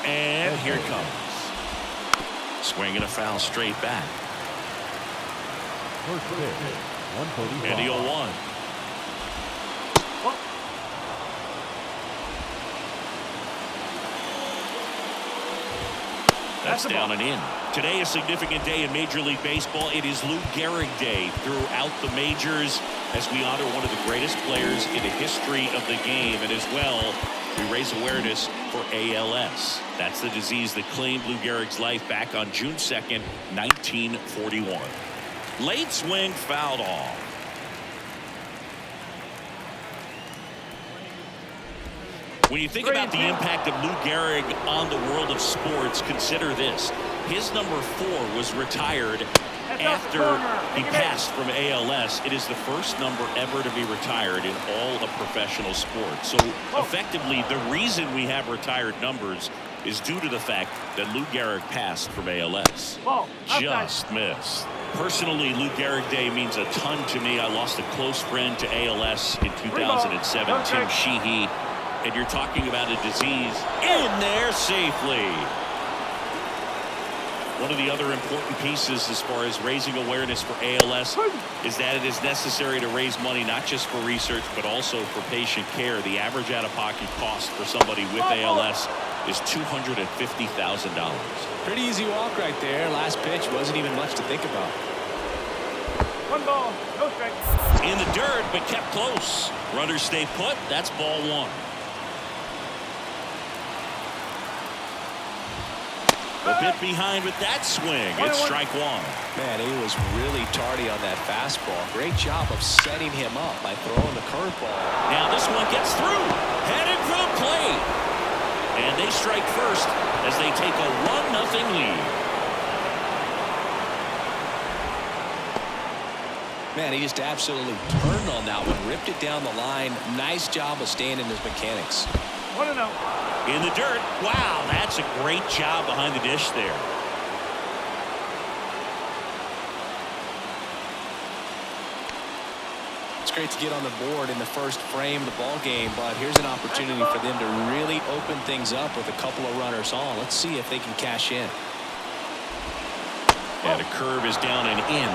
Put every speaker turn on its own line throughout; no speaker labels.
And here it comes. Swing and a foul straight back. And the 0-1. That's down and in. Today, a significant day in Major League Baseball. It is Lou Gehrig Day throughout the majors as we honor one of the greatest players in the history of the game. And as well, we raise awareness for ALS. That's the disease that claimed Lou Gehrig's life back on June 2nd, 1941. Late swing fouled off. When you think about the impact of Lou Gehrig on the world of sports, consider this. His number 4 was retired after he passed from ALS. It is the first number ever to be retired in all of professional sports. So effectively, the reason we have retired numbers is due to the fact that Lou Gehrig passed from ALS. Just missed. Personally, Lou Gehrig Day means a ton to me. I lost a close friend to ALS in 2007, Tim Sheehy. And you're talking about a disease in there safely. One of the other important pieces as far as raising awareness for ALS is that it is necessary to raise money not just for research but also for patient care. The average out-of-pocket cost for somebody with ALS is $250,000.
Pretty easy walk right there. Last pitch wasn't even much to think about.
1 ball, no strike.
In the dirt, but kept close. Runners stay put. That's ball 1. A bit behind with that swing. It's strike 1.
Man, he was really tardy on that fastball. Great job of setting him up by throwing the curveball.
Now this one gets through. Headed for the plate. And they strike first as they take a 1-0 lead.
Man, he just absolutely turned on that one. Ripped it down the line. Nice job of staying in his mechanics.
1-0.
In the dirt. Wow, that's a great job behind the dish there.
It's great to get on the board in the first frame of the ball game, but here's an opportunity for them to really open things up with a couple of runners on. Let's see if they can cash in.
And a curve is down and in.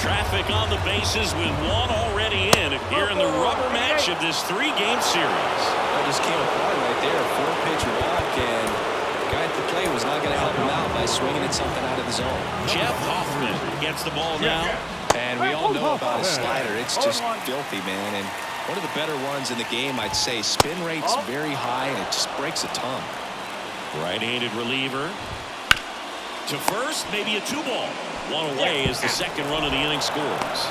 Traffic on the bases with one already in here in the rubber match of this 3-game series.
That just came apart right there. A 4-pitch walk, and the guy at the plate was not going to help him out by swinging at something out of the zone.
Jeff Hoffman gets the ball now.
And we all know about his slider. It's just filthy, man. And one of the better ones in the game, I'd say. Spin rate's very high, and it just breaks a ton.
Right-handed reliever. To first, maybe a 2-ball. One away as the second run of the inning scores.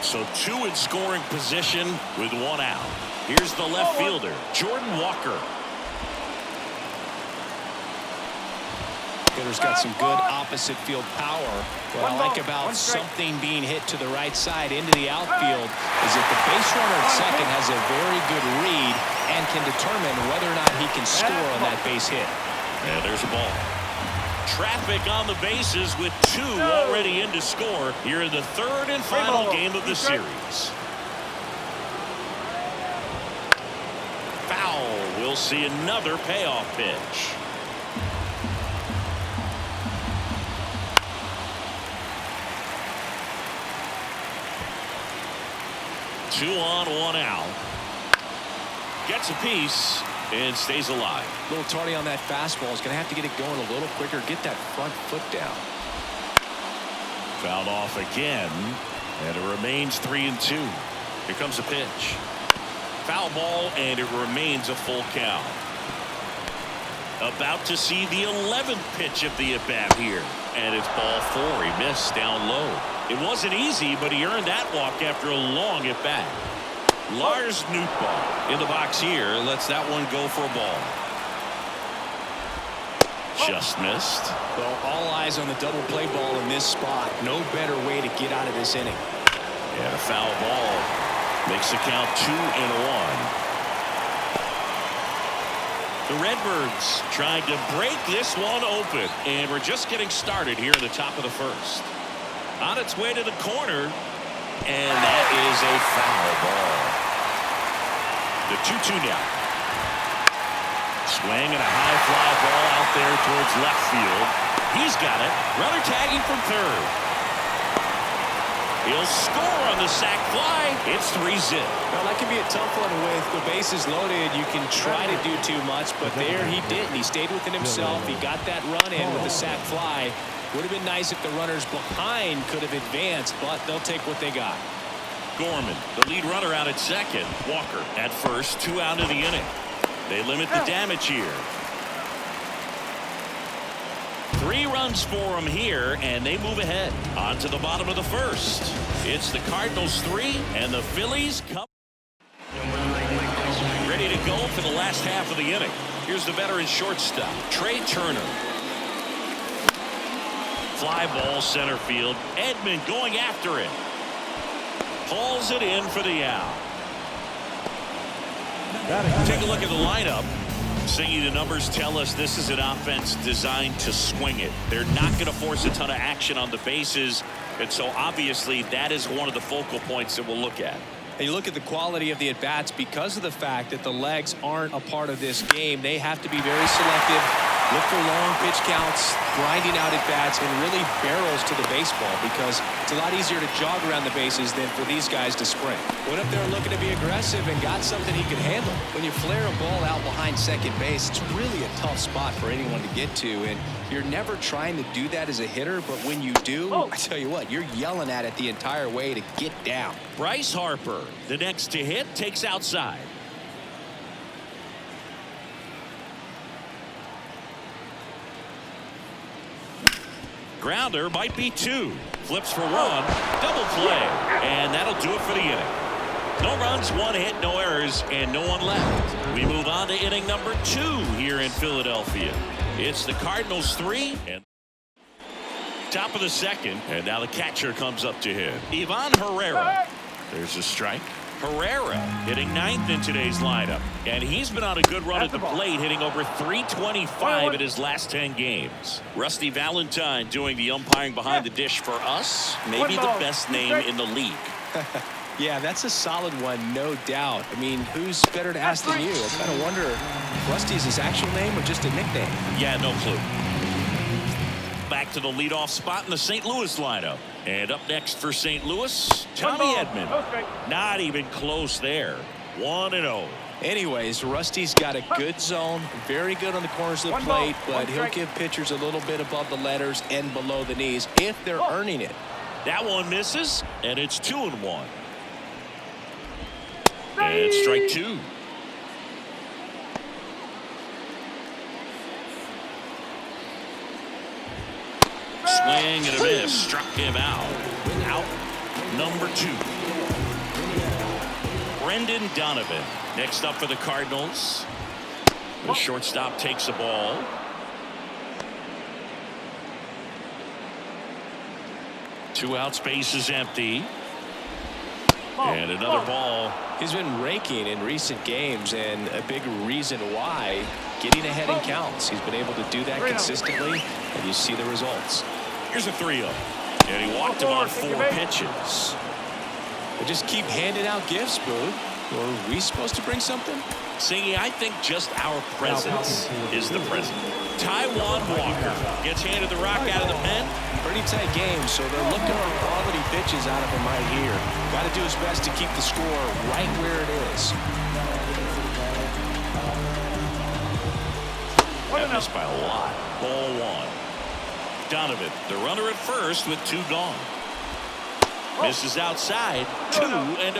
So 2 in scoring position with 1 out. Here's the left fielder, Jordan Walker.
Hitter's got some good opposite field power. What I like about something being hit to the right side into the outfield is that the base runner at second has a very good read and can determine whether or not he can score on that base hit.
And there's a ball. Traffic on the bases with 2 already in to score here in the 3rd and final game of the series. Foul. We'll see another payoff pitch. Two on, 1 out. Gets a piece and stays alive.
A little tardy on that fastball. Is going to have to get it going a little quicker. Get that front foot down.
Fouled off again, and it remains 3-2. Here comes a pitch. Foul ball, and it remains a full count. About to see the 11th pitch of the at-bat here, and it's ball 4. He missed down low. It wasn't easy, but he earned that walk after a long at-bat. Lars Nootbaar in the box here lets that one go for a ball. Just missed.
Well, all eyes on the double play ball in this spot. No better way to get out of this inning.
And a foul ball makes the count 2-1. The Redbirds trying to break this one open, and we're just getting started here in the top of the 1st. On its way to the corner. And that is a foul ball. The 2-2 now. Swing and a high fly ball out there towards left field. He's got it. Runner tagging from third. He'll score on the sac fly. It's 3-zip.
Well, that can be a tough one with the bases loaded. You can try to do too much, but there he didn't. He stayed within himself. He got that run in with the sac fly. Would have been nice if the runners behind could have advanced, but they'll take what they got.
Gorman, the lead runner out at second. Walker at first, 2 out of the inning. They limit the damage here. 3 runs for them here, and they move ahead. On to the bottom of the first. It's the Cardinals 3, and the Phillies come ready to go for the last half of the inning. Here's the veteran shortstop, Trey Turner. Fly ball center field. Edman going after it. Pulls it in for the out. Take a look at the lineup. Singy, the numbers tell us this is an offense designed to swing it. They're not going to force a ton of action on the bases, and so obviously that is one of the focal points that we'll look at.
And you look at the quality of the at-bats because of the fact that the legs aren't a part of this game. They have to be very selective, look for long pitch counts, grinding out at-bats, and really barrels to the baseball because it's a lot easier to jog around the bases than for these guys to sprint. Went up there looking to be aggressive and got something he could handle. When you flare a ball out behind second base, it's really a tough spot for anyone to get to, and you're never trying to do that as a hitter, but when you do, I tell you what, you're yelling at it the entire way to get down.
Bryce Harper, the next to hit, takes outside. Grounder might be 2. Flips for 1. Double play. And that'll do it for the inning. No runs, 1 hit, no errors, and no one left. We move on to inning number 2 here in Philadelphia. It's the Cardinals 3 and top of the second. And now the catcher comes up to him. Ivan Herrera. There's a strike. Herrera hitting 9th in today's lineup, and he's been on a good run at the plate, hitting over .325 in his last 10 games. Rusty Valentine doing the umpiring behind the dish for us. Maybe the best name in the league.
Yeah, that's a solid one, no doubt. I mean, who's better to ask than you? I kind of wonder if Rusty is his actual name or just a nickname.
Yeah, no clue. Back to the leadoff spot in the St. Louis lineup. And up next for St. Louis, Tommy Edman. Not even close there. 1-0.
Anyways, Rusty's got a good zone, very good on the corners of the plate, but he'll give pitchers a little bit above the letters and below the knees if they're earning it.
That one misses, and it's 2-1. And strike 2. Swing and a miss. Struck him out. Out number 2. Brendan Donovan next up for the Cardinals. The shortstop takes a ball. Two out, space is empty. And another ball.
He's been raking in recent games, and a big reason why, getting ahead in counts. He's been able to do that consistently, and you see the results.
Here's a 3-0. And he walked him on 4 pitches.
They just keep handing out gifts, Boo. Or are we supposed to bring something?
Singy, I think just our presence is the present. Taijuan Walker gets handed the rock out of the pen.
Pretty tight game, so they're looking for quality pitches out of him right here. Got to do his best to keep the score right where it is.
That missed by a lot. Ball 1. Donovan, the runner at first with 2 gone. Misses outside. 2-0.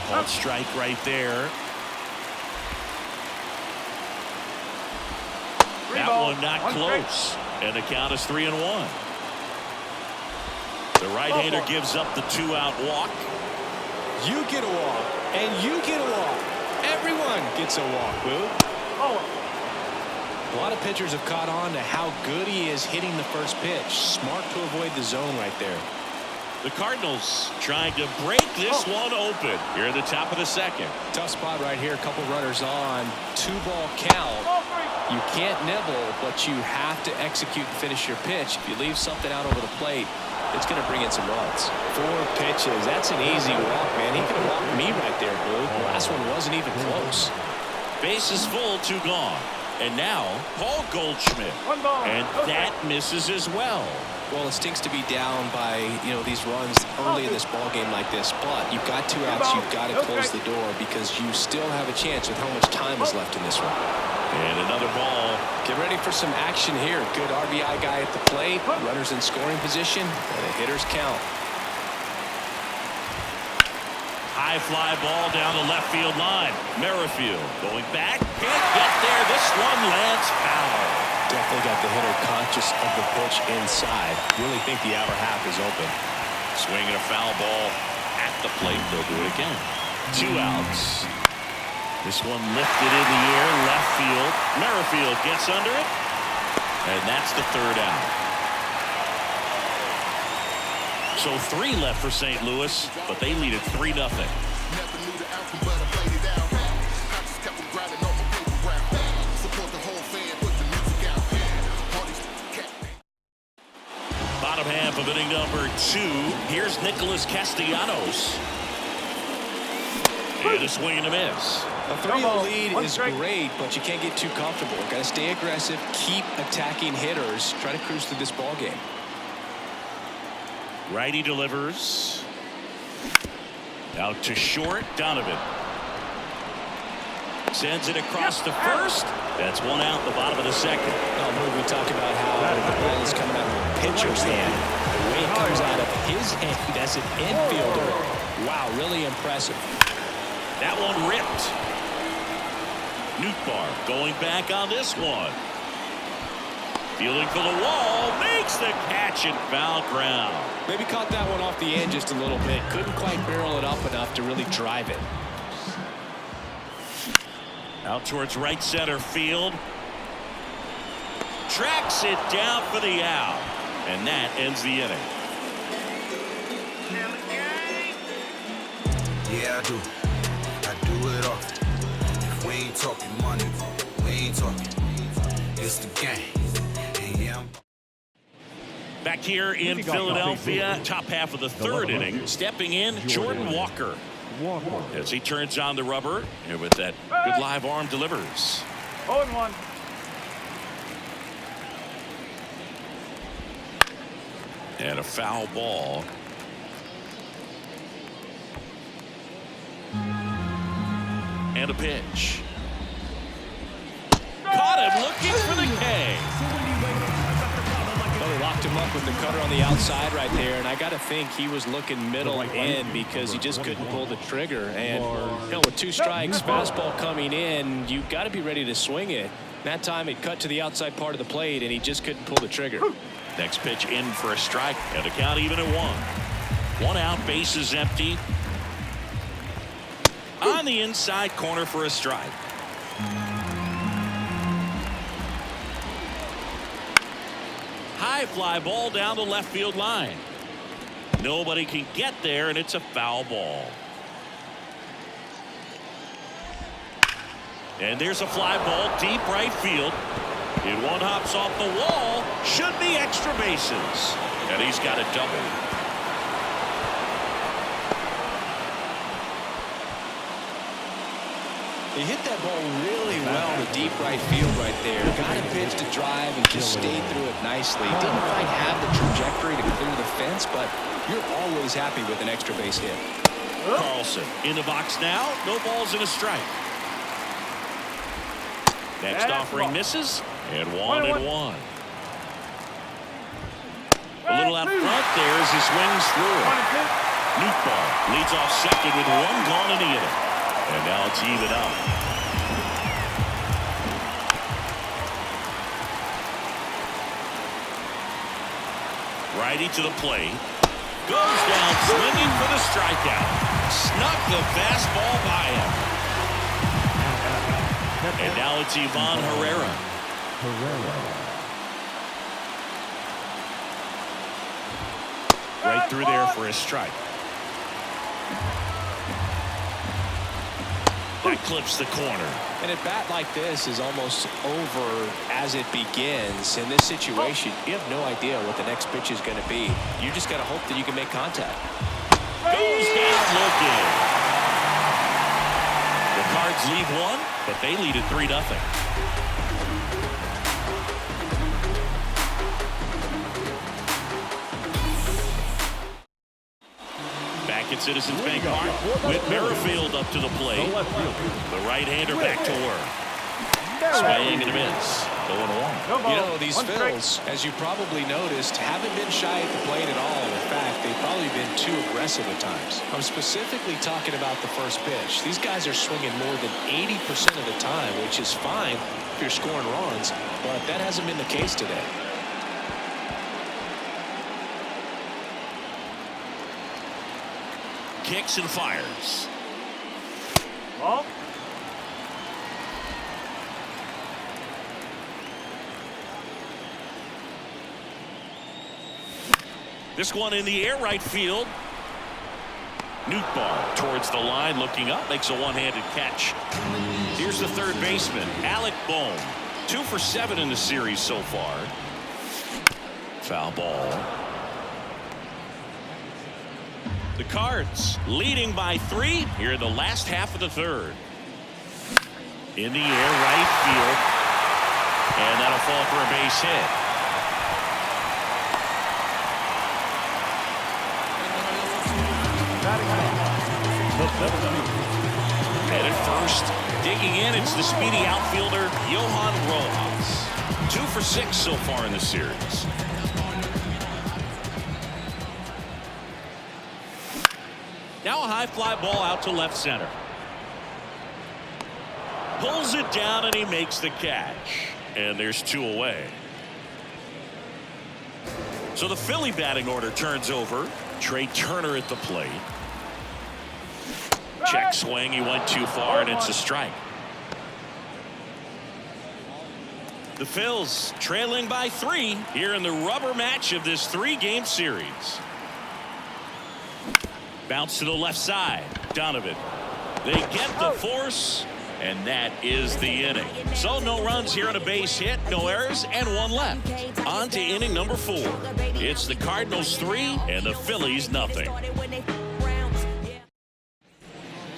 Called strike right there. That one not close. And the count is 3-1. The right-hander gives up the 2-out walk.
You get a walk, and you get a walk. Everyone gets a walk, Boo. A lot of pitchers have caught on to how good he is hitting the first pitch. Smart to avoid the zone right there.
The Cardinals trying to break this one open here at the top of the second.
Tough spot right here. A couple runners on. 2-ball count. You can't nibble, but you have to execute and finish your pitch. If you leave something out over the plate, it's going to bring in some runs. 4 pitches. That's an easy walk, man. He could have walked me right there, Blue. The last one wasn't even close.
Base is full, 2 gone. And now, Paul Goldschmidt. And that misses as well.
Well, it stinks to be down by, these runs early in this ball game like this. But you've got 2 outs. You've got to close the door because you still have a chance with how much time is left in this one.
And another ball.
Get ready for some action here. Good RBI guy at the plate. Runners in scoring position. And the hitters count.
High fly ball down the left field line. Merrifield going back. Can't get there. This one lands foul.
Definitely got the hitter conscious of the pitch inside. Really think the outer half is open.
Swinging a foul ball at the plate. They'll do it again. 2 outs. This one lifted in the air, left field. Merrifield gets under it. And that's the 3rd out. So 3 left for St. Louis, but they lead at 3-0. Bottom half of inning number 2. Here's Nicholas Castellanos. And a swing and a miss.
A 3-0 lead is great, but you can't get too comfortable. Got to stay aggressive, keep attacking hitters, try to cruise through this ball game.
Righty delivers. Out to short. Donovan sends it across the first. That's 1 out in the bottom of the 2nd.
We talk about how the ball is coming out of a pitcher's hand. The way it comes out of his hand as an infielder. Wow, really impressive.
That one ripped. Nootbaar going back on this one. Fielding for the wall, makes the catch and foul ground.
Maybe caught that one off the end just a little bit. Couldn't quite barrel it up enough to really drive it.
Out towards right center field. Tracks it down for the out. And that ends the inning.
Yeah, I do. I do it all. If we ain't talking money, we ain't talking. It's the game.
Back here in Philadelphia, top half of the 3rd inning, stepping in, Jordan Walker. As he turns on the rubber, and with that good live arm delivers.
0-1.
And a foul ball. And a pitch. Caught him looking for the K.
Well, they locked him up with the cutter on the outside right there, and I got to think he was looking middle in because he just couldn't pull the trigger. And with 2 strikes, fastball coming in, you got to be ready to swing it. That time it cut to the outside part of the plate, and he just couldn't pull the trigger.
Next pitch in for a strike, and a count even at 1. 1 out, bases empty. On the inside corner for a strike. High fly ball down the left field line. Nobody can get there, and it's a foul ball. And there's a fly ball deep right field. And one hops off the wall. Should be extra bases. And he's got a double.
He hit that ball really well to deep right field right there. Got a pitch to drive and just stayed through it nicely. Didn't quite have the trajectory to clear the fence, but you're always happy with an extra base hit.
Carlson in the box now. No balls and a strike. Next offering misses. And 1-1. A little out front there as he swings through it. Nootbaar leads off second with 1 gone in the inning. And now it's even up. Righty to the plate. Goes down swinging for the strikeout. Snuck the fastball by him. And now it's Ivan Herrera. Right through there for a strike. That clips the corner.
And a bat like this is almost over as it begins. In this situation, you have no idea what the next pitch is going to be. You just got to hope that you can make contact.
Goes down looking. The Cards lead one, but they lead it 3-0. Back at Citizens Bank Park, with Merrifield up to the plate. The right-hander back to work. Swaying and a miss. 0-1.
You know, these Phils, as you probably noticed, haven't been shy at the plate at all. In fact, they've probably been too aggressive at times. I'm specifically talking about the first pitch. These guys are swinging more than 80% of the time, which is fine if you're scoring runs, but that hasn't been the case today.
Kicks and fires.
Ball.
This one in the air, right field. Nootbaar towards the line, looking up, makes a one-handed catch. Here's the third baseman, Alec Bohm. 2 for 7 in the series so far. Foul ball. The Cards leading by 3 here in the last half of the third. In the air, right field. And that'll fall for a base hit. And at first, digging in, it's the speedy outfielder, Johan Rojas. 2 for 6 so far in the series. Now a high fly ball out to left center. Pulls it down and he makes the catch. And there's 2 away. So the Philly batting order turns over. Trey Turner at the plate. Check swing. He went too far and it's a strike. The Phils trailing by 3 here in the rubber match of this 3-game series. Bounce to the left side. Donovan. They get the force, and that is the inning. So no runs here on a base hit, no errors, and 1 left. On to inning number 4. It's the Cardinals 3 and the Phillies nothing.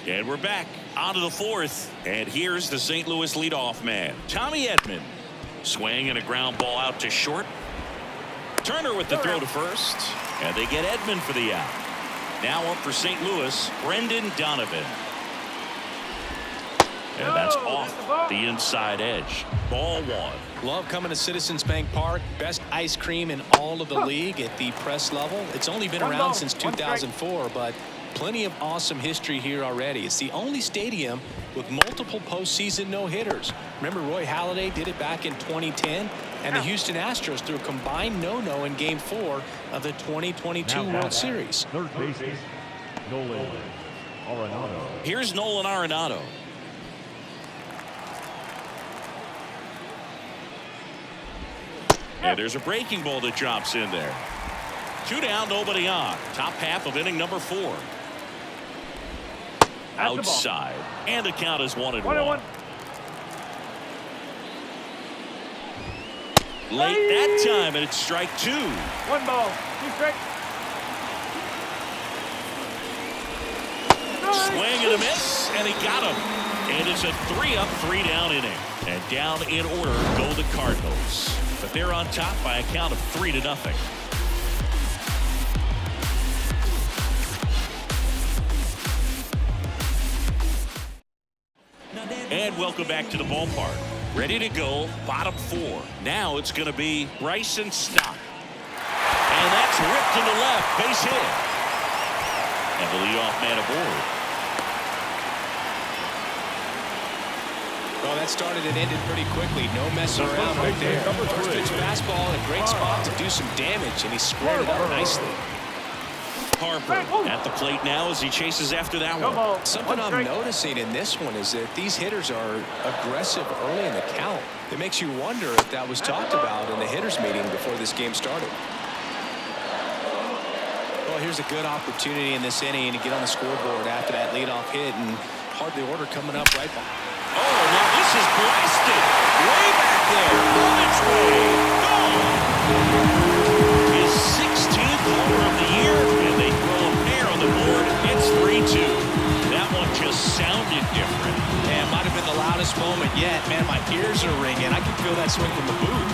And we're back onto the 4th. And here's the St. Louis leadoff man, Tommy Edman. Swing and a ground ball out to short. Turner with the throw to first. And they get Edman for the out. Now up for St. Louis, Brendan Donovan. And that's off the inside edge. Ball 1.
Love coming to Citizens Bank Park. Best ice cream in all of the league at the press level. It's only been around since 2004, but plenty of awesome history here already. It's the only stadium with multiple postseason no-hitters. Remember, Roy Halladay did it back in 2010, and the Houston Astros threw a combined no-no in Game 4 of the 2022 World Series.
Third baseman, Nolan Arenado.
Here's Nolan Arenado. And there's a breaking ball that drops in there. 2 down, nobody on. Top half of inning number 4. Outside. And the count is 1-1. Late that time, and it's strike 2.
1 ball, 2 strikes.
Swing and a miss, and he got him. And it's a 3-up, 3-down inning. And down in order go the Cardinals. But they're on top by a count of 3-0. And welcome back to the ballpark. Ready to go, bottom 4. Now it's going to be Bryson Stott. And that's ripped to the left, base hit. And the leadoff man aboard.
Well, that started and ended pretty quickly. No messing around right there. First pitch fastball in a great spot to do some damage, and he squared it up nicely.
Harper at the plate now as he chases after that one.
Something I'm noticing in this one is that these hitters are aggressive early in the count. It makes you wonder if that was talked about in the hitters meeting before this game started. Well, here's a good opportunity in this inning to get on the scoreboard after that leadoff hit and part of the order coming up right behind.
Oh, now this is blasted. Way back there. On its way. Gone. His 16th homer of the year, and they throw a pair on the board. It's 3-2. That one just sounded different.
Man, might have been the loudest moment yet. Man, my ears are ringing. I can feel that swing from the booth.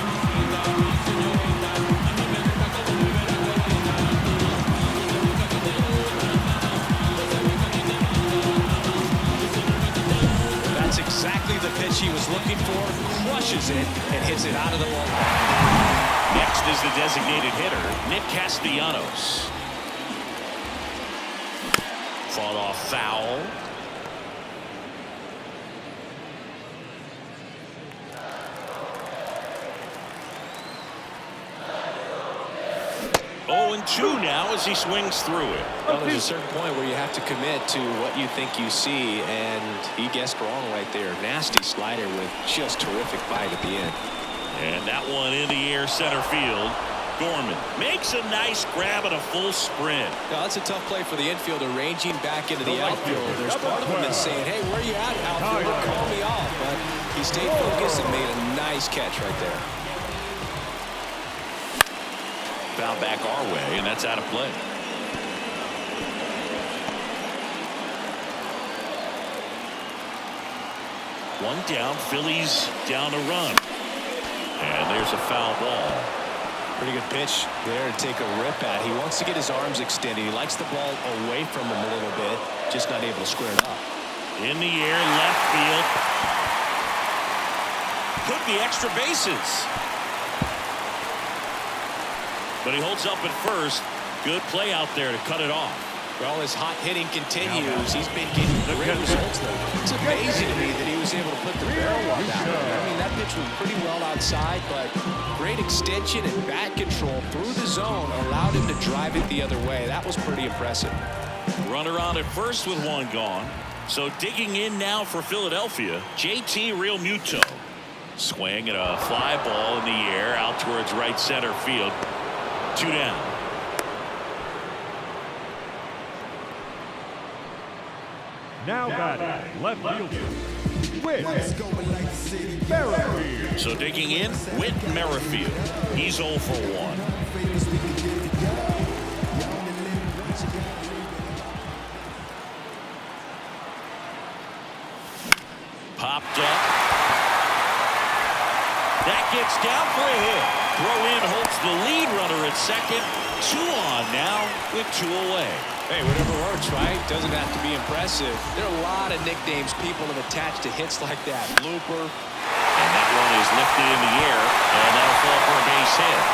That's exactly the pitch he was looking for. Crushes it and hits it out of the ballpark.
Next is the designated hitter, Nick Castellanos. Fought off foul. Oh, and 2 now as he swings through it.
Well, there's a certain point where you have to commit to what you think you see, and he guessed wrong right there. Nasty slider with just terrific bite at the end.
And that one in the air center field. Gorman makes a nice grab and a full sprint.
Now, that's a tough play for the infielder, ranging back into the outfield. There's part of him that's saying, hey, where are you at, outfielder? Call me off. But he stayed focused and made a nice catch right there.
Foul back our way, and that's out of play. One down, Phillies down a run. And there's a foul ball.
Pretty good pitch there to take a rip at. He wants to get his arms extended. He likes the ball away from him a little bit, just not able to square it up.
In the air, left field. Could be extra bases. But he holds up at first. Good play out there to cut it off.
Well, his hot hitting continues. He's been getting great results, though. It's amazing to me that he was able to put the barrel on that one. I mean, that pitch was pretty well outside, but great extension and bat control through the zone allowed him to drive it the other way. That was pretty impressive.
Runner on at first with 1 gone. So digging in now for Philadelphia, JT Realmuto. Swing and a fly ball in the air out towards right center field. 2 down.
Now batting, left fielder, Whit Merrifield.
So digging in, Whit Merrifield. He's 0 for 1. Popped up. That gets down for a hit. Throw in holds the lead runner at second. 2 on now with 2 away.
Hey, whatever works, right? Doesn't have to be impressive. There are a lot of nicknames people have attached to hits like that. Blooper.
And that one is lifted in the air, and that'll fall for a base hit.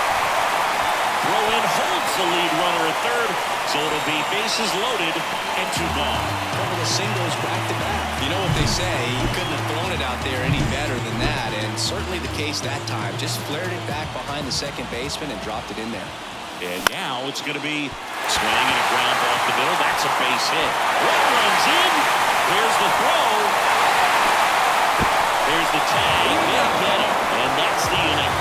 Throw in holds the lead runner at third, so it'll be bases loaded and 2 gone.
Couple of singles back to back. You know what they say, he couldn't have thrown it out there any better than that, and certainly the case that time. Just flared it back behind the second baseman and dropped it in there.
And now it's going to be swinging a ground ball off the middle. That's a base hit. One runs in. There's the throw. There's the tag. They'll get him. And that's the inning.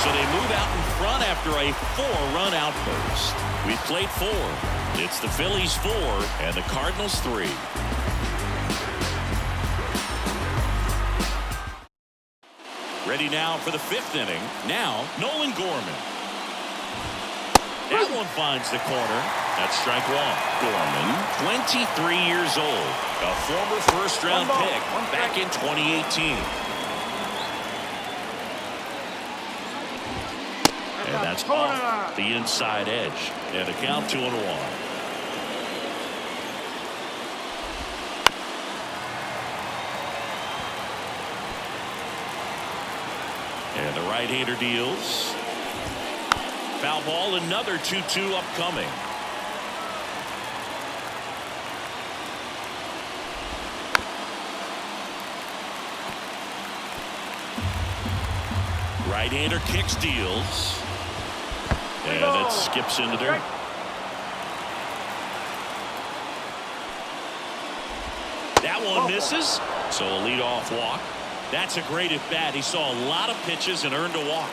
So they move out in front after a 4-run outburst. We've played 4. It's the Phillies 4 and the Cardinals 3. Ready now for the 5th inning. Now, Nolan Gorman. That one finds the corner. That's strike 1. Gorman, 23 years old, a former first-round pick back in 2018. And that's off the inside edge. And the count 2-1. And the right-hander deals. Foul ball, another 2-2 upcoming. Right-hander kicks, deals. And it skips into dirt. That one misses. So a leadoff walk. That's a great at bat. He saw a lot of pitches and earned a walk.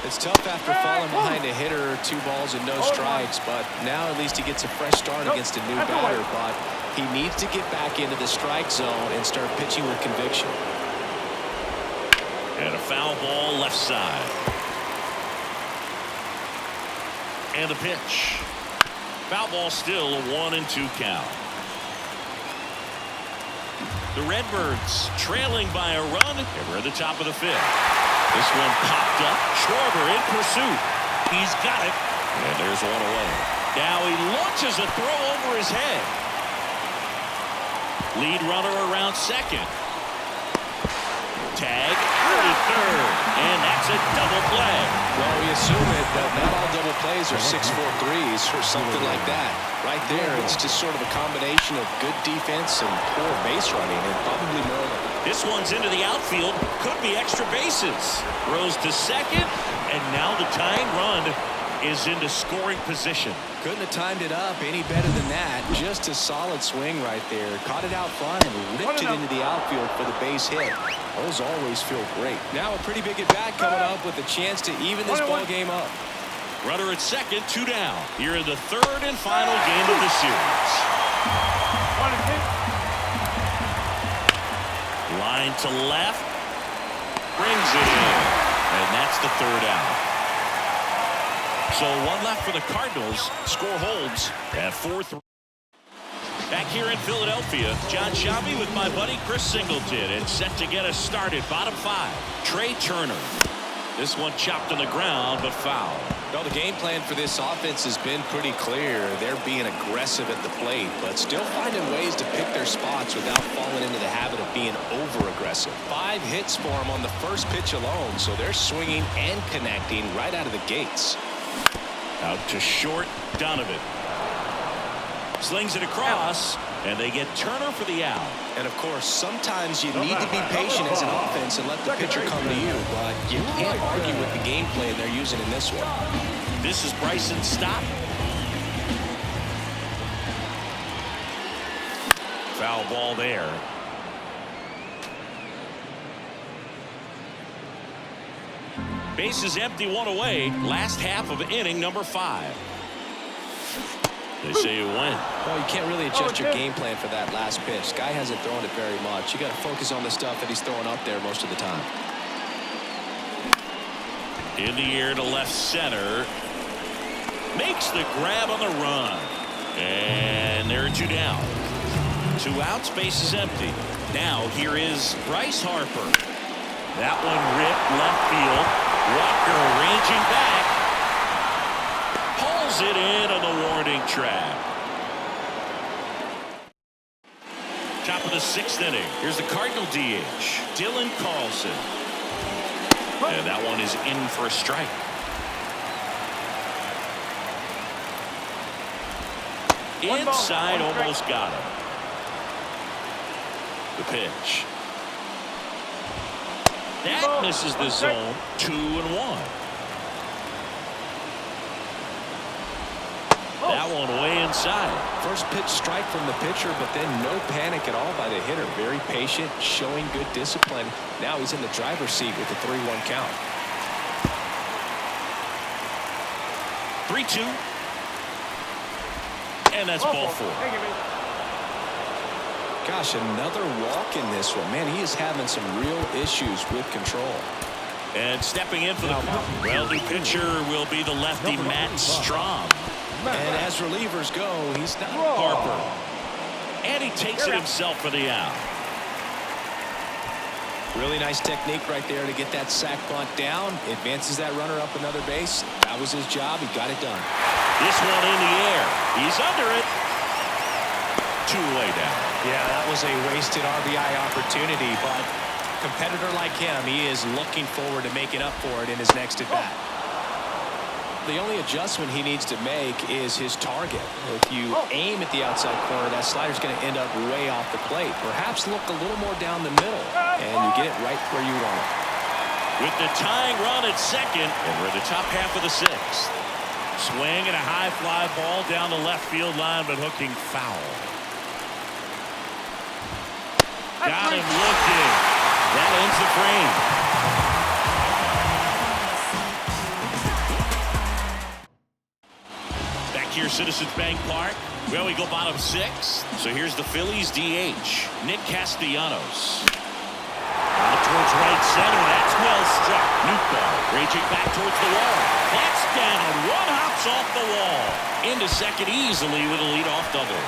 It's tough after falling behind a hitter, 2 balls and no strikes, but now at least he gets a fresh start against a new batter. But he needs to get back into the strike zone and start pitching with conviction.
And a foul ball left side. And the pitch. Foul ball still a 1-2 count. The Redbirds trailing by a run, and we're at the top of the 5th. This one popped up. Schwarber in pursuit. He's got it. And there's one away. Now he launches a throw over his head. Lead runner around second. Tag early third. And that's a double play.
Well, we assume it, but not all double plays are 6-4 threes or something like that. Right there, it's just sort of a combination of good defense and poor base running, and probably more than.
This one's into the outfield. Could be extra bases. Throws to second, and now the tying run is into scoring position.
Couldn't have timed it up any better than that. Just a solid swing right there. Caught it out front and ripped it into the outfield for the base hit. Those always feel great. Now a pretty big at-bat coming up with a chance to even this ball game up.
Runner at second, 2 down. Here in the 3rd and final game of the series. Line to left. Brings it in. And that's the 3rd out. So 1 left for the Cardinals. Score holds at 4-3. Back here in Philadelphia, John Shabby with my buddy Chris Singleton, and set to get us started. Bottom 5, Trey Turner. This one chopped on the ground, but foul.
Well, the game plan for this offense has been pretty clear. They're being aggressive at the plate, but still finding ways to pick their spots without falling into the habit of being over-aggressive. 5 hits for them on the first pitch alone, so they're swinging and connecting right out of the gates.
Out to short, Donovan. Slings it across, and they get Turner for the out.
And of course, sometimes you need to be patient as an offense and let the pitcher come to you, but you can't argue with the game plan they're using in this one.
This is Bryson's stop. Foul ball there. Bases empty, 1 away. Last half of inning number 5. They say you win.
Well, you can't really adjust your game plan for that last pitch. Guy hasn't thrown it very much. You got to focus on the stuff that he's throwing up there most of the time.
In the air to left center. Makes the grab on the run. And there are 2 down. 2 outs, base is empty. Now here is Bryce Harper. That one ripped left field. Walker ranging back. Pulls it in on the warning track. Top of the 6th inning. Here's the Cardinal DH, Dylan Carlson. And that one is in for a strike. Inside, almost got him. The pitch. That misses the zone. 2-1. That one way inside.
First pitch strike from the pitcher, but then no panic at all by the hitter. Very patient, showing good discipline. Now he's in the driver's seat with the 3-1 count.
3-2. And that's ball 4.
Gosh, another walk in this one. Man, he is having some real issues with control.
And stepping in for the well-new pitcher will be the lefty Matt Strom.
And as relievers go, he's not
Harper. And he takes it himself for the out.
Really nice technique right there to get that sac bunt down. Advances that runner up another base. That was his job. He got it done.
This one in the air. He's under it. 2 away down.
Yeah, that was a wasted RBI opportunity, but a competitor like him, he is looking forward to making up for it in his next at-bat. The only adjustment he needs to make is his target. If you aim at the outside corner, that slider's going to end up way off the plate. Perhaps look a little more down the middle, and you get it right where you want it.
With the tying run at second, and we're in the top half of the 6th. Swing and a high fly ball down the left field line, but hooking foul. Got him looking. That ends the frame. here, Citizens Bank Park. Well, we go bottom 6. So here's the Phillies DH, Nick Castellanos. Out towards right center. That's well struck. Newtbar raging back towards the wall. That's down. One hops off the wall. Into second easily with a leadoff double.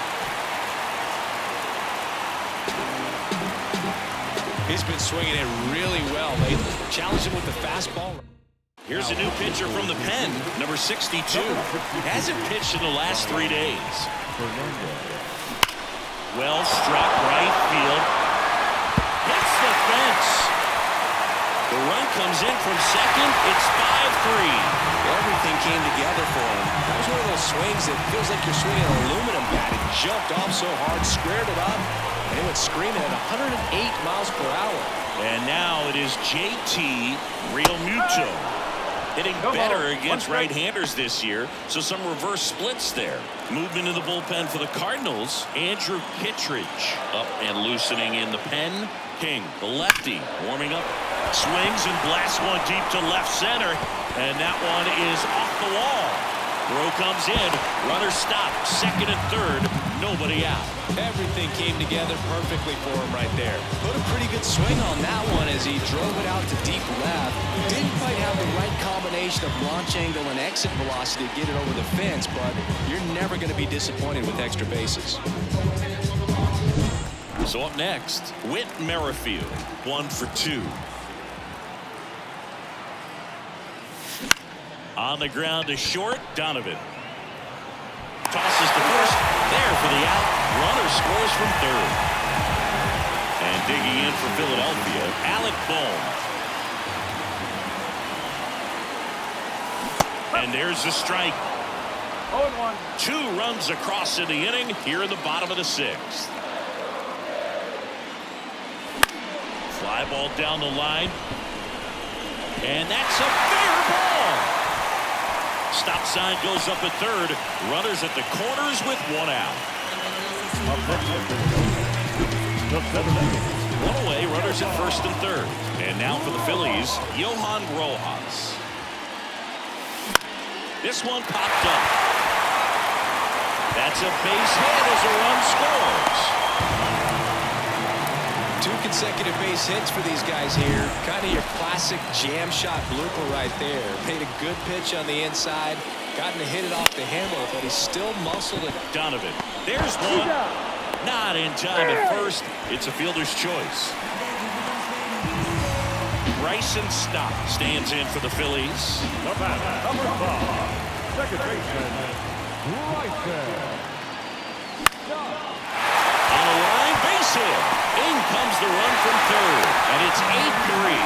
He's been swinging it really well lately. Challenge him with the fastball.
Here's a new pitcher from the pen, number 62. Hasn't pitched in the last 3 days. Well struck, right field. Hits the fence. The run comes in from second. It's 5-3.
Everything came together for him. That was one of those swings that feels like you're swinging an aluminum bat. It jumped off so hard, squared it up, and it went screaming at 108 miles per hour.
And now it is JT Realmuto. Hitting better against right-handers this year, so some reverse splits there. Movement in the bullpen for the Cardinals. Andrew Kittredge up and loosening in the pen. King, the lefty, warming up. Swings and blasts one deep to left center, and that one is off the wall. Throw comes in. Runner stopped. Second and third. Nobody out.
Everything came together perfectly for him right there. Put a pretty good swing on that one as he drove it out to deep left. Didn't quite have the right combination of launch angle and exit velocity to get it over the fence, but you're never going to be disappointed with extra bases.
So up next, Whit Merrifield, 1 for 2. On the ground to short, Donovan. Tosses to first, there for the out. Runner scores from third. And digging in for Philadelphia, Alec Bohm. And there's the strike.
0-1.
2 runs across in the inning here in the bottom of the 6th. Fly ball down the line. And that's a fair ball. Stop sign goes up at third. Runners at the corners with 1 out. One away, runners at first and third. And now for the Phillies, Johan Rojas. This one popped up. That's a base hit as a run scores.
2 consecutive base hits for these guys here. Kind of your classic jam shot blooper right there. Made a good pitch on the inside. Gotten to hit it off the handle, but he's still muscled it.
Donovan. There's one. Not in time at first. It's a fielder's choice. Bryson Stott stands in for the Phillies.
The batter, number 5, second baseman, Bryson.
On the line, base hit. In comes the run from third, and it's 8-3.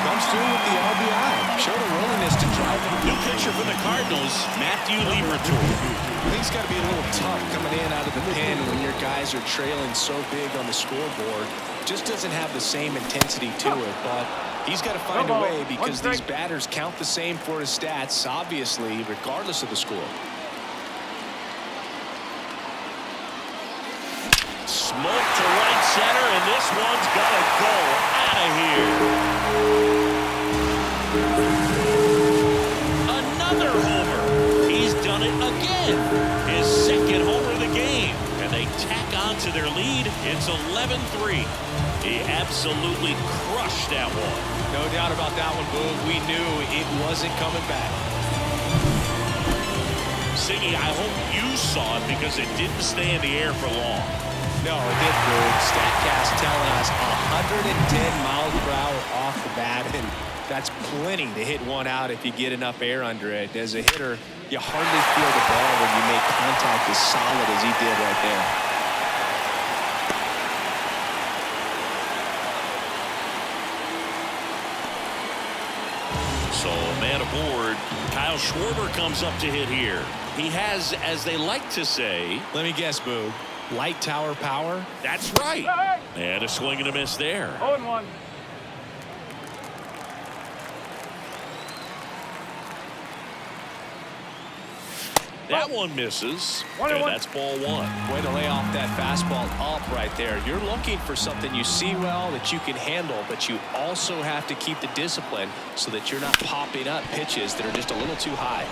Comes through with the RBI. Showed a willingness to drive it.
New pitcher for the Cardinals, Matthew Liberatore.
I think it's got to be a little tough coming in out of the pen when your guys are trailing so big on the scoreboard. Just doesn't have the same intensity to it, but he's got to find a way because these batters count the same for his stats, obviously, regardless of the score.
Smoke to right center, and this one's got to go out of here. Another homer. He's done it again. His second homer of the game. And they tack on to their lead. It's 11-3. He absolutely crushed that one.
No doubt about that one, Boog. We knew it wasn't coming back.
Siggy, I hope you saw it because it didn't stay in the air for long.
No, it didn't, Boog. StatCast telling us 110 miles per hour off the bat, and that's plenty to hit one out if you get enough air under it. As a hitter, you hardly feel the ball when you make contact as solid as he did right there.
So, man aboard. Kyle Schwarber comes up to hit here. He has, as they like to say...
Let me guess, Boog. Light tower power?
That's right. And a swing and a miss there.
0-1.
That one misses. And that's ball 1.
Way to lay off that fastball up right there. You're looking for something you see well that you can handle, but you also have to keep the discipline so that you're not popping up pitches that are just a little too high.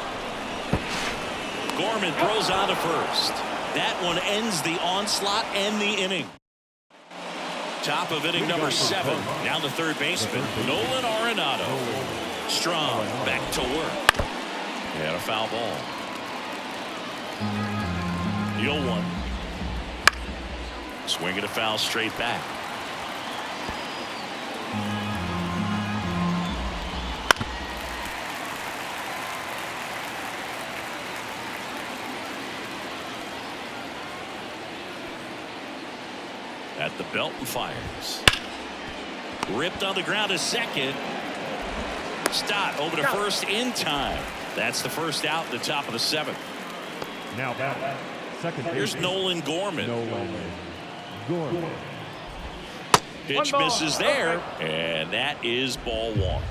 Gorman throws on to first. That one ends the onslaught and the inning. Top of inning number 7. Now the third baseman, Nolan Arenado. Strong back to work. And a foul ball. 0-1. Swinging a foul straight back. At the belt and fires. Ripped on the ground to second. Stott over to first in time. That's the first out in the top of the 7th.
Now back. Second base.
Here's Nolan Gorman.
Gorman.
Pitch misses there, and that is ball 1.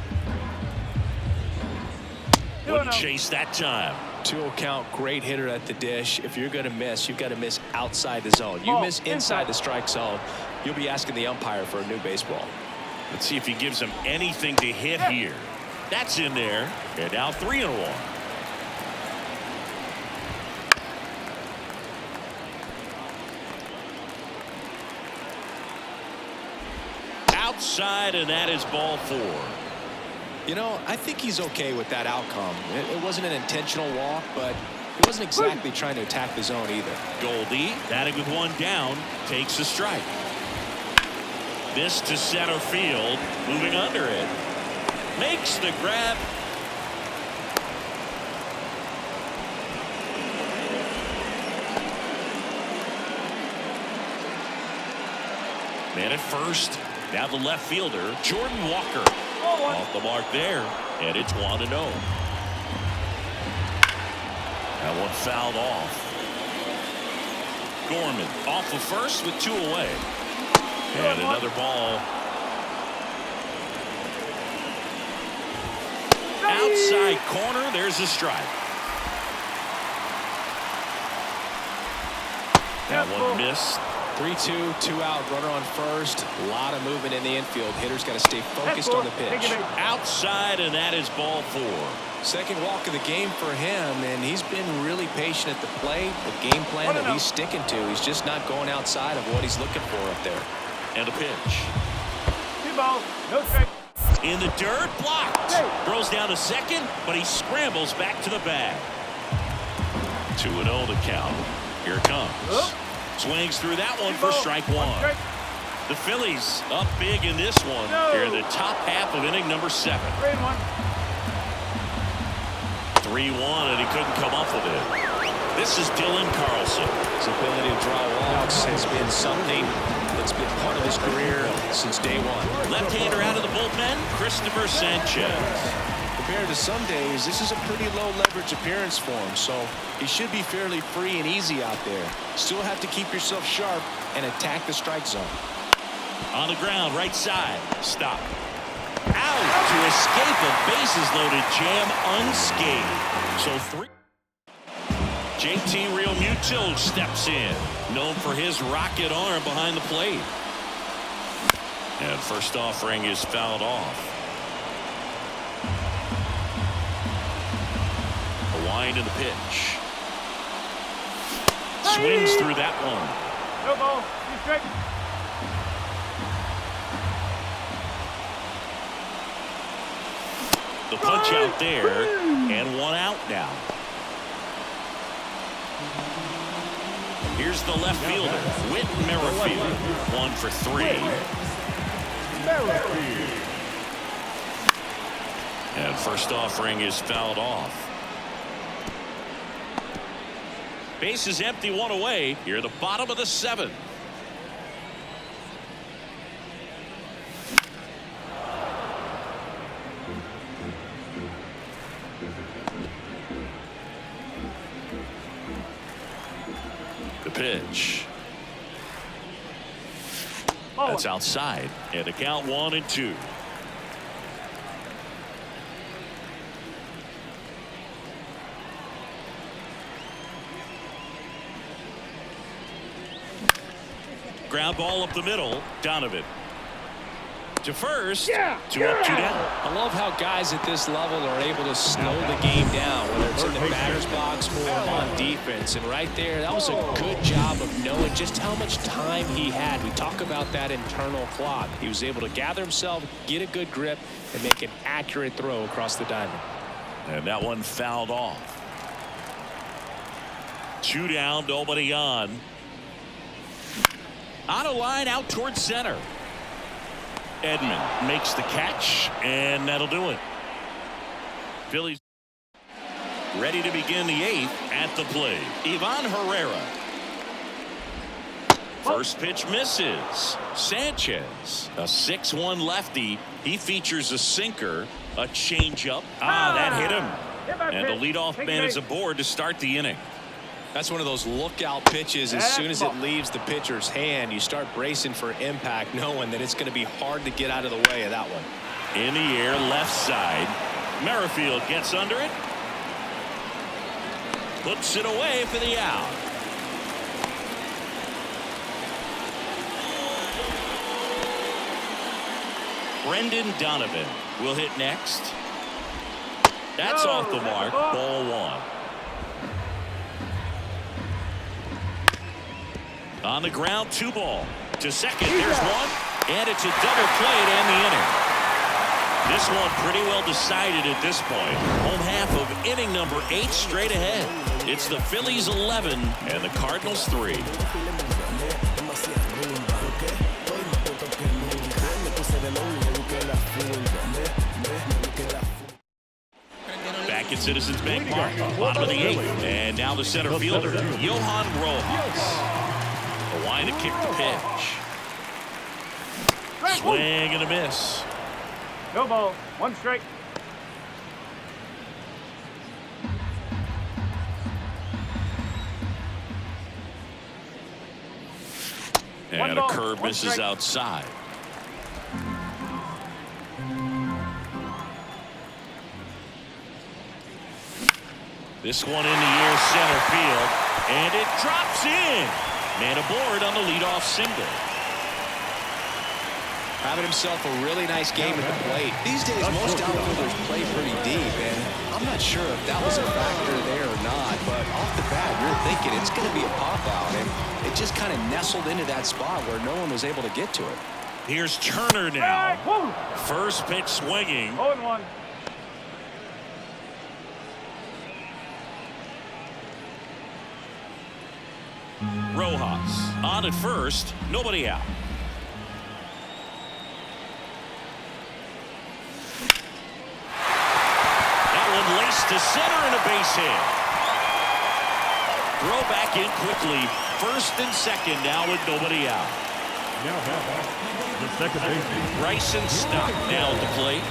Wouldn't chase that time.
2-0 count, great hitter at the dish. If you're going to miss, you've got to miss outside the zone. You miss inside the strike zone, you'll be asking the umpire for a new baseball.
Let's see if he gives him anything to hit here. That's in there, and now 3-1. Outside, and that is ball 4.
You know, I think he's okay with that outcome. It wasn't an intentional walk, but he wasn't exactly trying to attack the zone either.
Goldie, batting with 1 down, takes a strike. This to center field, moving under it. Makes the grab. Man at first. Now the left fielder, Jordan Walker. Off the mark there, and it's 1-0. That one fouled off. Gorman off of first with 2 away. And another ball. Outside corner, there's a strike. That one missed.
3-2, 2 out, runner on first. A lot of movement in the infield. Hitter's got to stay focused on the pitch.
Outside, and that is ball 4.
Second walk of the game for him, and he's been really patient at the plate. The game plan that he's sticking to. He's just not going outside of what he's looking for up there.
And a pitch.
2 balls, no strike.
In the dirt, blocked. Throws down to second, but he scrambles back to the bag. 2-0 to count. Here it comes. Swings through that one for strike 1. The Phillies up big in this one. Here in the top half of inning number 7.
3-1.
3-1, and he couldn't come up with it. This is Dylan Carlson.
His ability to draw walks has been something that's been part of his career since day 1.
Left-hander out of the bullpen, Christopher Sanchez.
Compared to some days, this is a pretty low leverage appearance for him, so he should be fairly free and easy out there. Still have to keep yourself sharp and attack the strike zone.
On the ground, right side. Stop. Out to escape a bases-loaded jam unscathed. So 3. JT Realmuto steps in, known for his rocket arm behind the plate. And first offering is fouled off. A wind in the pitch. Swings through that one.
No ball, 2 strike.
The punch out there, and 1 out now. Here's the left fielder, Whit Merrifield. 1 for 3. And first offering is fouled off. Base is empty, 1 away. Here at the bottom of the 7th. The pitch. That's outside. And the count 1-2. Ground ball up the middle. Donovan. To first. 2 up, 2 down.
I love how guys at this level are able to slow the game down, whether efforts in the batter's box or on defense. And right there, that was a good job of knowing just how much time he had. We talk about that internal clock. He was able to gather himself, get a good grip, and make an accurate throw across the diamond.
And that one fouled off. 2 down, nobody on. On a line out towards center. Edman makes the catch, and that'll do it. Phillies ready to begin the 8th at the plate. Ivan Herrera. First pitch misses. Sanchez, a 6-1 lefty. He features a sinker, a changeup. That hit him. And the leadoff man is aboard to start the inning.
That's one of those lookout pitches. As soon as it leaves the pitcher's hand, you start bracing for impact, knowing that it's going to be hard to get out of the way of that one.
In the air, left side. Merrifield gets under it. Puts it away for the out. Brendan Donovan will hit next. That's off the mark. Ball 1. On the ground, 2 ball. To second, there's 1. And it's a double play to end the inning. This one pretty well decided at this point. Home half of inning number 8 straight ahead. It's the Phillies 11 and the Cardinals 3. Back at Citizens Bank Park, bottom of the 8th. And now the center fielder, Johan Rojas. A line to kick the pitch. Swing and a miss.
No ball. 1 strike.
And a curve misses outside. This one in the air, center field, and it drops in. Man aboard on the leadoff single.
Having himself a really nice game at the plate. These days, most outfielders play pretty deep, and I'm not sure if that was a factor there or not, but off the bat, you're thinking it's going to be a pop-out, and it just kind of nestled into that spot where no one was able to get to it.
Here's Turner now. First pitch swinging.
0-1.
Rojas on at first, nobody out. That one laced to center and a base hit. Throw back in quickly. First and second now with nobody out.
Now the second baseman.
Bryson Stott now at the plate.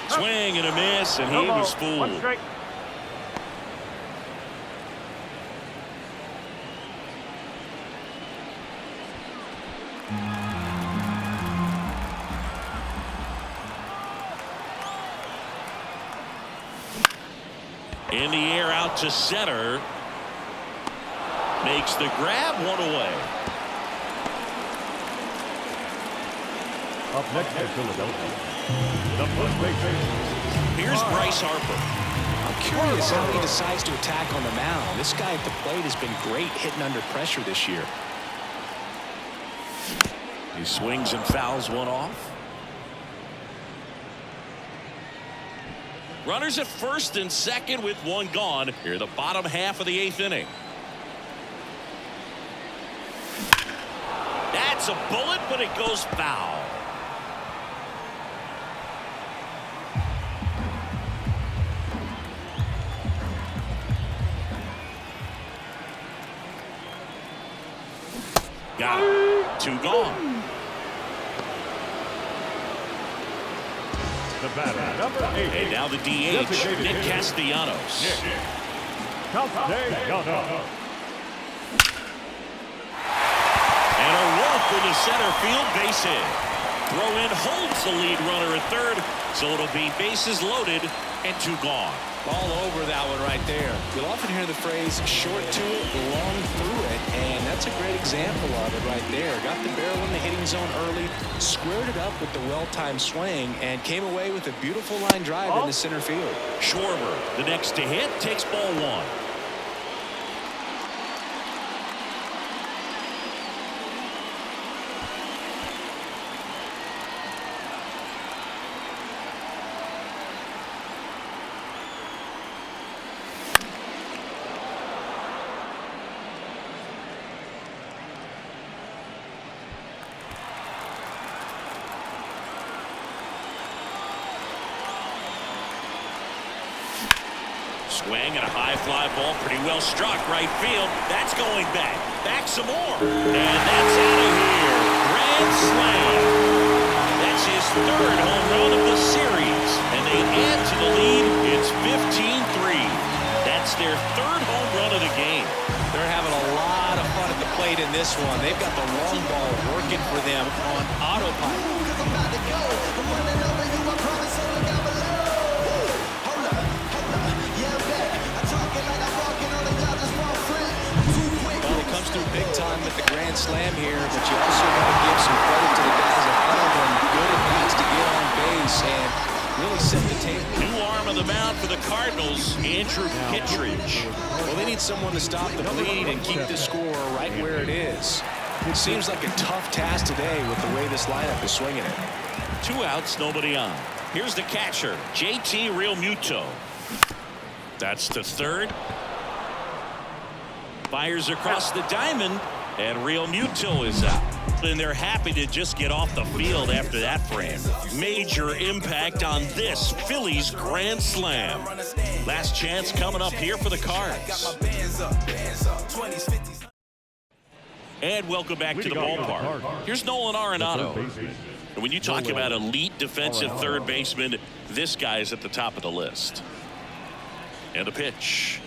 Swing and a miss, and he was fooled.
1 strike.
In the air out to center. Makes the grab, 1 away.
Up next is Philadelphia. The first baseman.
Here's Bryce Harper.
I'm curious how he decides to attack on the mound. This guy at the plate has been great hitting under pressure this year.
He swings and fouls one off. Runners at first and second with 1 gone. Here the bottom half of the 8th inning. That's a bullet, but it goes foul. Got it. 2 gone.
The batter, number 8.
And now the DH, Nick Castellanos.
Castellanos.
And a walk with a center field base hit. Throw in holds the lead runner at third, so it'll be bases loaded and 2 gone.
All over that one right there. You'll often hear the phrase short to it, long through it, and that's a great example of it right there. Got the barrel in the hitting zone early, squared it up with the well-timed swing, and came away with a beautiful line drive into center field.
Schwarber, the next to hit, takes ball 1. Swing and a high fly ball, pretty well struck right field. That's going back some more, and that's out of here. Grand slam. That's his 3rd home run of the series, and they add to the lead. It's 15-3. That's their 3rd home run of the game.
They're having a lot of fun at the plate in this one. They've got the long ball working for them on autopilot. Big time with the grand slam here, but you also got to give some credit to the guys ahead of them. Good at bats to get on base and really set the table.
New arm on the mound for the Cardinals, Andrew Kittredge.
Well, they need someone to stop the bleed and keep the score right where it is. It seems like a tough task today with the way this lineup is swinging it.
2 outs, nobody on. Here's the catcher, JT Realmuto. That's to third. Fires across the diamond, and Realmuto is out. And they're happy to just get off the field after that frame. Major impact on this Phillies grand slam. Last chance coming up here for the Cards. And welcome back to the ballpark. Here's Nolan Arenado. And when you talk about elite defensive third baseman, this guy's at the top of the list. And a pitch.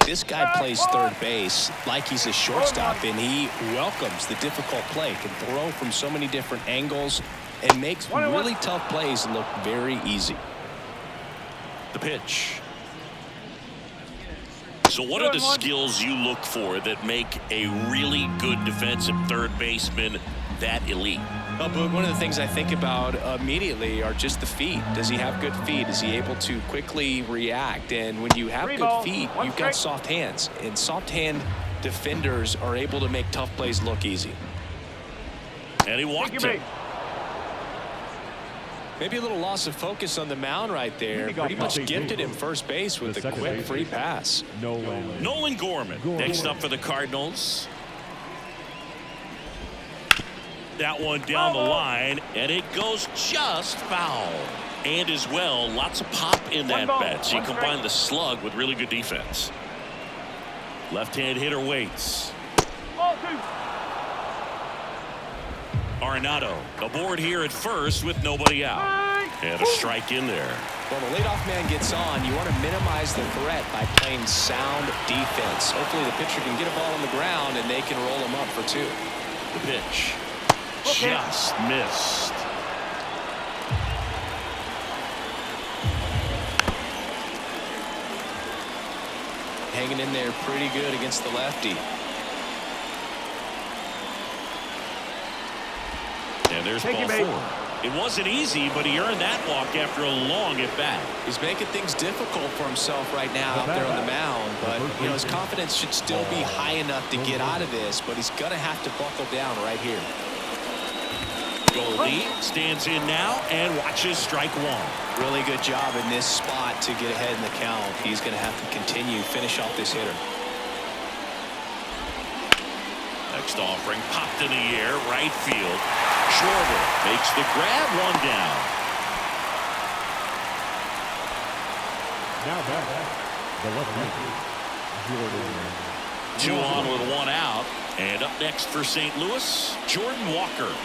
This guy plays third base like he's a shortstop, and he welcomes the difficult play, can throw from so many different angles, and makes really tough plays look very easy.
The pitch. So what are the skills you look for that make a really good defensive third baseman that elite?
Well, Boog, one of the things I think about immediately are just the feet. Does he have good feet? Is he able to quickly react? And when you have good feet, you've got soft hands. And soft hand defenders are able to make tough plays look easy.
And he walked him.
Maybe a little loss of focus on the mound right there. Pretty much gifted him first base with a quick free pass.
Nolan Gorman next up for the Cardinals. That one down the line, and it goes just foul. And as well, lots of pop in that bat. So you combine the slug with really good defense. Left-hand hitter waits. Arenado aboard here at first with nobody out. And a strike in there.
Well, the leadoff man gets on. You want to minimize the threat by playing sound defense. Hopefully the pitcher can get a ball on the ground and they can roll him up for 2.
The pitch. Just missed.
Hanging in there pretty good against the lefty.
And there's ball 4. It wasn't easy, but he earned that walk after a long at-bat.
He's making things difficult for himself right now out there on the mound, but you know his confidence should still be high enough to get out of this, but he's going to have to buckle down right here.
Goldie stands in now and watches strike 1.
Really good job in this spot to get ahead in the count. He's going to have to continue finish off this hitter.
Next offering popped in the air, right field. Schwarber makes the grab, 1 down.
Now back, the left-hander, Jordan.
2 on with 1 out. And up next for St. Louis, Jordan Walker.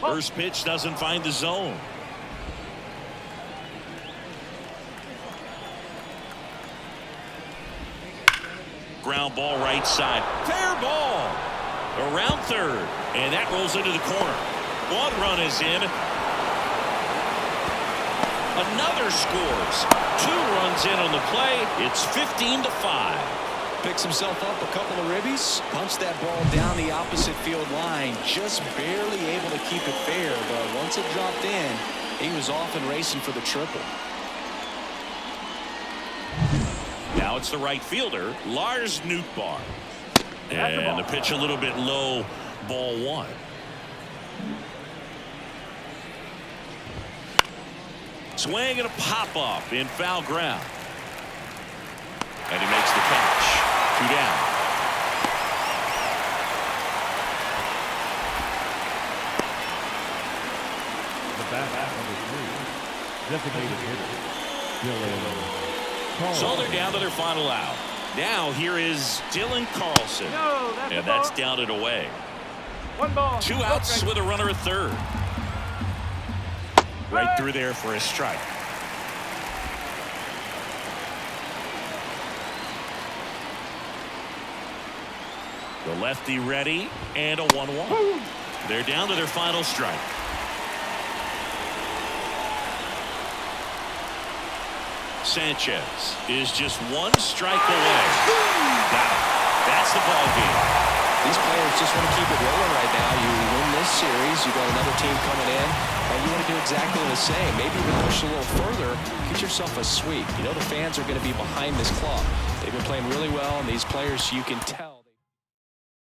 First pitch doesn't find the zone. ground ball right side. Fair ball. Around third. And that rolls into the corner. One run is in. Another scores. 2 runs in on the play. It's 15-5.
Picks himself up a couple of ribbies, punched that ball down the opposite field line, just barely able to keep it fair, but once it dropped in, he was off and racing for the triple.
Now it's the right fielder, Lars Nootbaar. And the pitch a little bit low, ball 1. Swing and a pop-up in foul ground. And he makes the catch. 2 down.
The bat number 3. Designated hitter.
So they're down to their final out. Now here is Dylan Carlson.
No,
And that's down and away.
1 ball.
2 outs with a runner at third. Right through there for a strike. The lefty ready, and a 1-1. They're down to their final strike. Sanchez is just 1 strike away. Got it. That's the ball game.
These players just want to keep it rolling right now. You win this series, you got another team coming in, and you want to do exactly the same. Maybe even push a little further, get yourself a sweep. You know the fans are going to be behind this club. They've been playing really well, and these players, you can tell.